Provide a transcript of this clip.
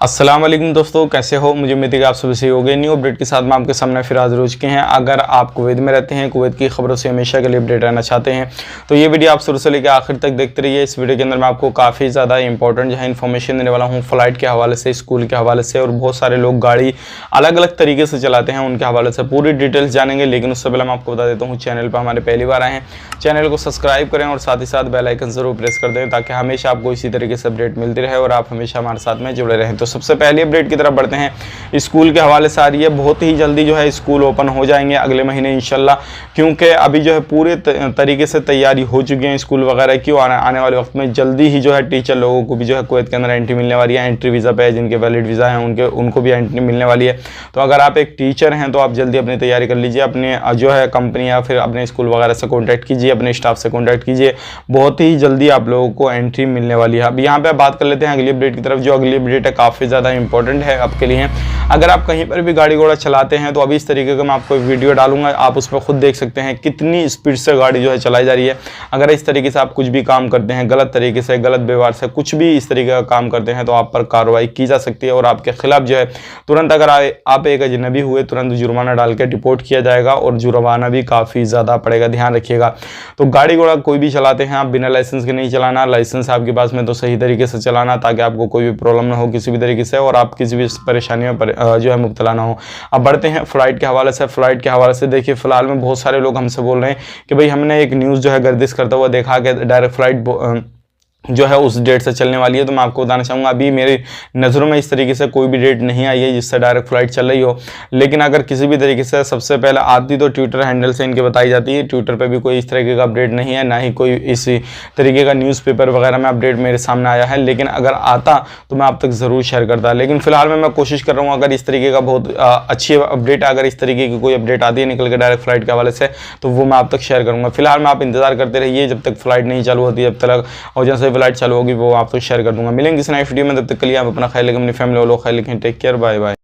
अस्सलाम वालेकुम दोस्तों, कैसे हो। मुझे उम्मीद है कि आप सभी सही हो गए। न्यू अपडेट के साथ मैं आपके सामने फिर हाजिर हो चुके हैं। अगर आप कुवैत में रहते हैं, कुवैत की खबरों से हमेशा के लिए अपडेट रहना चाहते हैं तो ये वीडियो आप शुरू से लेकर आखिर तक देखते रहिए। इस वीडियो के अंदर मैं आपको काफ़ी ज़्यादा इंपॉर्टेंट जो है इन्फॉर्मेशन देने वाला हूँ, फ्लाइट के हवाले से, स्कूल के हवाले से, और बहुत सारे लोग गाड़ी अलग अलग तरीके से चलाते हैं, उनके हवाले से पूरी डिटेल्स जानेंगे। लेकिन उससे पहले मैं आपको बता देता हूँ, चैनल पर हमारे पहली बार आए हैं, चैनल को सब्सक्राइब करें और साथ ही साथ बेल आइकन जरूर प्रेस कर दें ताकि हमेशा आपको इसी तरीके से अपडेट मिलती रहे और आप हमेशा हमारे साथ में जुड़े रहें। तो सबसे पहली अपडेट की तरफ बढ़ते हैं। स्कूल के हवाले से आ रही है, बहुत ही जल्दी जो है स्कूल ओपन हो जाएंगे अगले महीने इंशाल्लाह, क्योंकि अभी जो है पूरे तरीके से तैयारी हो चुकी है स्कूल वगैरह की। आने वाले वक्त में जल्दी ही जो है टीचर लोगों को भी जो है कुवैत के अंदर एंट्री मिलने वाली है। एंट्री वीज़ा पे जिनके वैलिड वीज़ा हैं उनको भी एंट्री मिलने वाली है। तो अगर आप एक टीचर हैं तो आप जल्दी अपनी तैयारी कर लीजिए, अपने जो है कंपनी या फिर अपने स्कूल वगैरह से कॉन्टैक्ट कीजिए, अपने स्टाफ से कॉन्टैक्ट कीजिए, बहुत ही जल्दी आप लोगों को एंट्री मिलने वाली है। अब यहाँ पे बात कर लेते हैं अगली अपडेट की तरफ। जो अगली अपडेट है काफ़ी ज़्यादा इंपॉर्टेंट है आपके लिए। अगर आप कहीं पर भी गाड़ी घोड़ा चलाते हैं तो अभी इस तरीके का मैं आपको एक वीडियो डालूंगा, आप उस पर खुद देख सकते हैं कितनी स्पीड से गाड़ी जो है चलाई जा रही है। अगर इस तरीके से आप कुछ भी काम करते हैं, गलत तरीके से, गलत व्यवहार से कुछ भी इस तरीके का काम करते हैं तो आप पर कार्रवाई की जा सकती है और आपके खिलाफ जो है तुरंत, अगर आप एक अजनबी हुए, तुरंत जुर्माना डाल के डिपोर्ट किया जाएगा और जुर्माना भी काफ़ी ज़्यादा पड़ेगा, ध्यान रखिएगा। तो गाड़ी घोड़ा कोई भी चलाते हैं आप, बिना लाइसेंस के नहीं चलाना, लाइसेंस आपके पास में तो सही तरीके से चलाना ताकि आपको कोई भी प्रॉब्लम ना हो किसी भी तरीके से और आप किसी भी परेशानियों पर जो है मुब्तला ना हो। अब बढ़ते हैं फ्लाइट के हवाले से। फ्लाइट के हवाले से देखिए, फिलहाल में बहुत सारे लोग हमसे बोल रहे हैं कि भाई हमने एक न्यूज़ जो है गर्दिश करता हुआ देखा कि डायरेक्ट फ्लाइट जो है उस डेट से चलने वाली है। तो मैं आपको बताना चाहूँगा, अभी मेरी नज़रों में इस तरीके से कोई भी डेट नहीं आई है जिससे डायरेक्ट फ्लाइट चल रही हो। लेकिन अगर किसी भी तरीके से सबसे पहले आती तो ट्विटर हैंडल से इनके बताई जाती है। ट्विटर पे भी कोई इस तरीके का अपडेट नहीं है, ना ही कोई इसी तरीके का न्यूज़पेपर वगैरह में अपडेट मेरे सामने आया है। लेकिन अगर आता तो मैं आप तक ज़रूर शेयर करता। लेकिन फिलहाल में मैं कोशिश कर रहा हूँ, अगर इस तरीके का बहुत अच्छी अपडेट, अगर इस तरीके की कोई अपडेट आती है निकल के डायरेक्ट फ्लाइट के हवाले से, तो वो मैं आप तक शेयर करूँगा। फिलहाल में आप इंतजार करते रहिए जब तक फ्लाइट नहीं चालू होती, जब तक, और जैसे फ्लाइट चालू होगी वो आपको शेयर कर दूंगा। मिलेंगे किसी नई वीडियो में, तब तक के लिए आप अपना ख्याल रखें, अपनी फैमिली वालों का ख्याल रखें। Take care, bye bye.